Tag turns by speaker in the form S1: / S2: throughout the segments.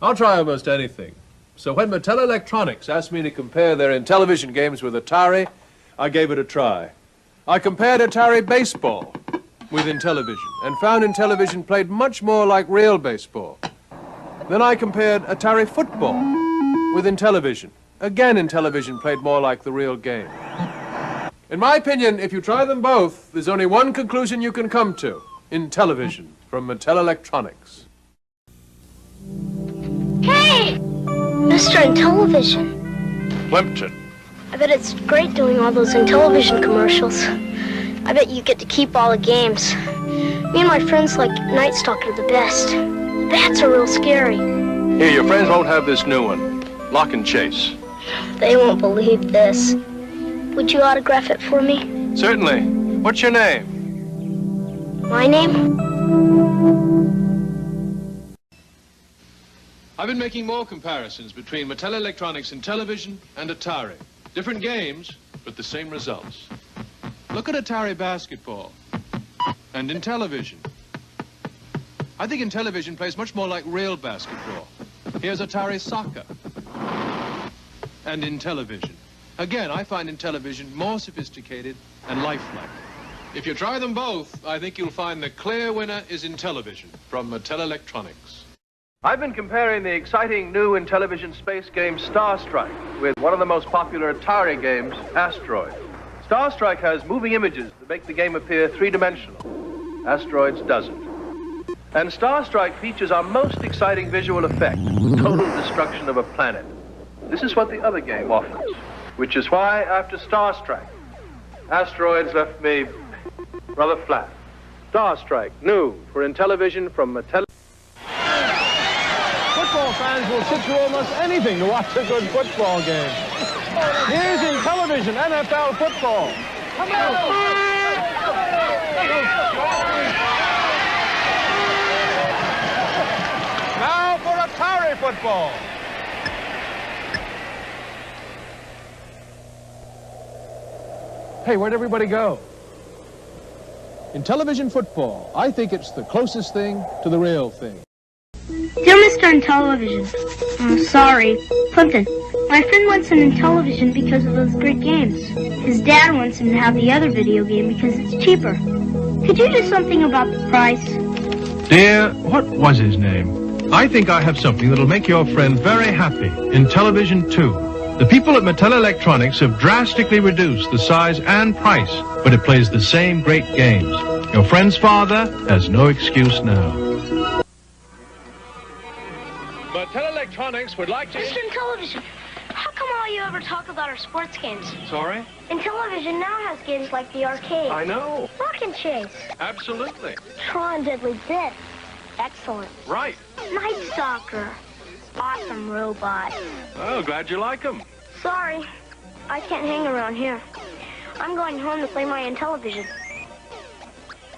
S1: I'll try almost anything. So when Mattel Electronics asked me to compare their Intellivision games with Atari, I gave it a try. I compared Atari baseball with Intellivision and found Intellivision played much more like real baseball. Then I compared Atari football with Intellivision. Again, Intellivision played more like the real game. In my opinion, if you try them both, there's only one conclusion you can come to. Intellivision from Mattel Electronics.
S2: Hey! Mr. Intellivision.
S1: Plimpton.
S2: I bet it's great doing all those Intellivision commercials. I bet you get to keep all the games. Me and my friends like Night Stalker the best. Bats are real scary.
S1: Here, your friends won't have this new one. Lock and Chase.
S2: They won't believe this. Would you autograph it for me?
S1: Certainly. What's your name?
S2: My name?
S1: I've been making more comparisons between Mattel Electronics Intellivision and Atari. Different games, but the same results. Look at Atari basketball and Intellivision. I think Intellivision plays much more like real basketball. Here's Atari soccer and Intellivision. Again, I find Intellivision more sophisticated and lifelike. If you try them both, I think you'll find the clear winner is Intellivision from Mattel Electronics. I've been comparing the exciting new Intellivision space game Star Strike with one of the most popular Atari games, Asteroid. Star Strike has moving images that make the game appear three-dimensional. Asteroids doesn't. And Star Strike features our most exciting visual effect, total destruction of a planet. This is what the other game offers, which is why, after Star Strike, Asteroids left me rather flat. Star Strike, new for Intellivision from Mattel.
S3: Football fans will sit through almost anything to watch a good football game. Here's Intellivision NFL football. Come on! Now for Atari football. Hey, where'd everybody go? Intellivision football. I think it's the closest thing to the real thing.
S2: Dear Mr. Intellivision, I'm sorry. Plimpton, my friend wants an Intellivision because of those great games. His dad wants him to have the other video game because it's cheaper. Could you do something about the price?
S4: Dear, what was his name? I think I have something that'll make your friend very happy. Intellivision 2. The people at Mattel Electronics have drastically reduced the size and price, but it plays the same great games. Your friend's father has no excuse now.
S1: Mattel Electronics would like to...
S2: Mr. Intellivision, how come all you ever talk about are sports games?
S1: Sorry?
S2: Intellivision now has games like the arcade.
S1: I know.
S2: Lock and Chase.
S1: Absolutely.
S2: Tron Deadly Death. Excellent.
S1: Right.
S2: Night Stalker. Awesome robot.
S1: Oh, glad you like them.
S2: Sorry, I can't hang around here. I'm going home to play my Intellivision.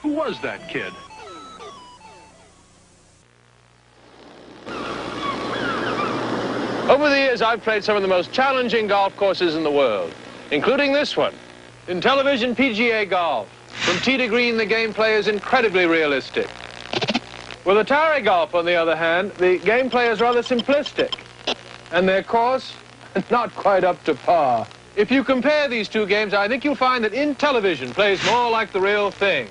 S1: Who was that kid? Over the years, I've played some of the most challenging golf courses in the world, including this one, Intellivision PGA Golf. From tee to green, the gameplay is incredibly realistic. With Atari Golf, on the other hand, the gameplay is rather simplistic, and their course, not quite up to par. If you compare these two games, I think you'll find that Intellivision plays more like the real thing.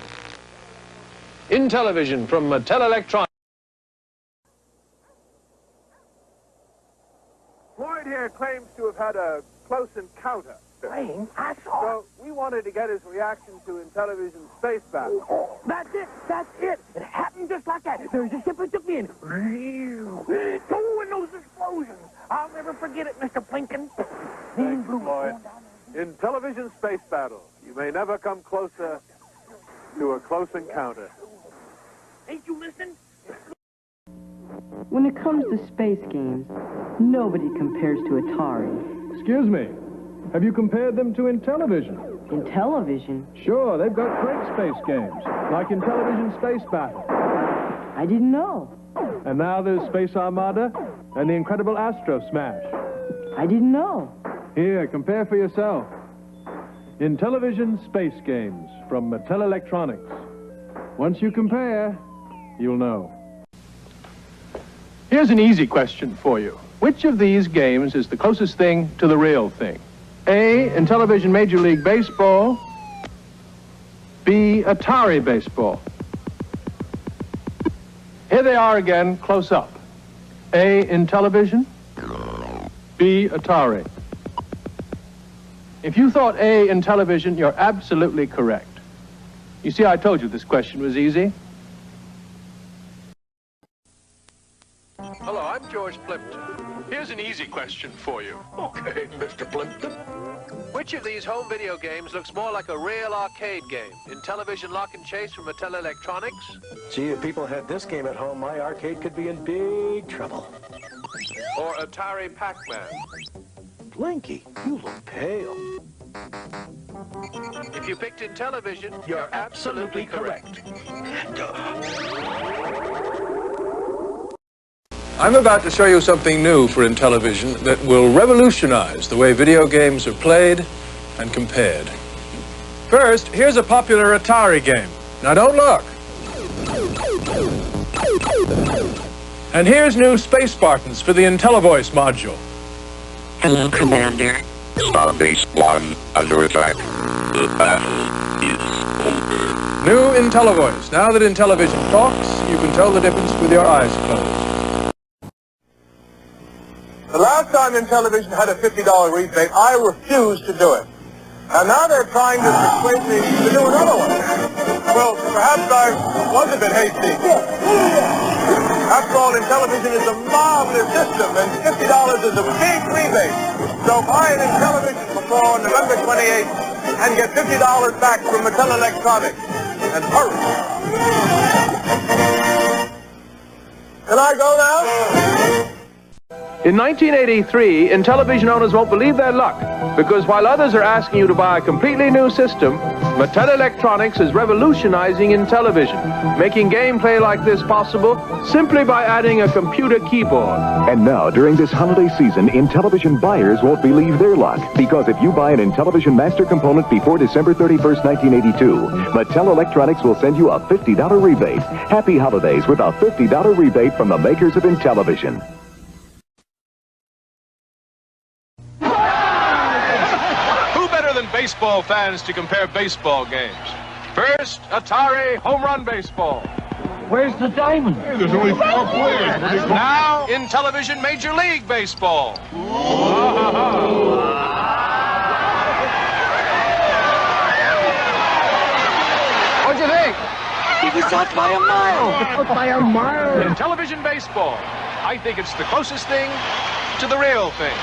S1: Intellivision from Mattel Electronics.
S5: Floyd here claims to have had a close encounter.
S6: Wayne, I saw.
S5: So we wanted to get his reaction to Intellivision Space Battle.
S6: Oh, that's it. That's it. It happened just like that. There's a ship that took me in. Oh, and those explosions. I'll never forget it, Mr. Plimpton.
S5: Thanks, Floyd. Intellivision Space Battle. You may never come closer to a close encounter.
S6: Ain't you listening?
S7: When it comes to space games, nobody compares to Atari.
S3: Excuse me. Have you compared them to Intellivision?
S7: Intellivision?
S3: Sure, they've got great space games, like Intellivision Space Battle.
S7: I didn't know.
S3: And now there's Space Armada and the incredible Astro Smash.
S7: I didn't know.
S3: Here, compare for yourself. Intellivision Space Games from Mattel Electronics. Once you compare, you'll know. Here's an easy question for you. Which of these games is the closest thing to the real thing? A, Intellivision Major League Baseball. B, Atari Baseball. Here they are again, close up. A, Intellivision. B, Atari. If you thought A, Intellivision, you're absolutely correct. You see, I told you this question was easy. Hello, I'm George Plimpton. Here's an easy question for you.
S8: Okay, Mr. Plimpton.
S3: Which of these home video games looks more like a real arcade game? Intellivision Lock and Chase from Mattel Electronics?
S8: Gee, if people had this game at home, my arcade could be in big trouble.
S3: Or Atari Pac-Man?
S8: Blinky, you look pale.
S3: If you picked Intellivision, you're absolutely correct. I'm about to show you something new for Intellivision that will revolutionize the way video games are played and compared. First, here's a popular Atari game. Now don't look. And here's new Space Spartans for the IntelliVoice module.
S9: Hello, Commander.
S10: Starbase 1 under attack. The battle is over.
S3: New IntelliVoice. Now that Intellivision talks, you can tell the difference with your eyes closed.
S5: The last time Intellivision had a $50 rebate, I refused to do it. And now they're trying to persuade me to do another one. Well, perhaps I was a bit hasty. After all, Intellivision is a marvelous system, and $50 is a big rebate. So buy an Intellivision before November 28th and get $50 back from Mattel Electronics. And hurry. Can I go now?
S3: In 1983, Intellivision owners won't believe their luck, because while others are asking you to buy a completely new system, Mattel Electronics is revolutionizing Intellivision, making gameplay like this possible simply by adding a computer keyboard.
S11: And now, during this holiday season, Intellivision buyers won't believe their luck, because if you buy an Intellivision master component before December 31st, 1982, Mattel Electronics will send you a $50 rebate. Happy holidays with a $50 rebate from the makers of Intellivision.
S3: Baseball fans to compare baseball games. First, Atari Home Run Baseball.
S6: Where's the diamond?
S10: Hey, there's only 4 players.
S3: Now, Intellivision Major League Baseball. What'd you think?
S6: He was out by a mile. Out by a mile.
S3: Intellivision Baseball. I think it's the closest thing to the real thing.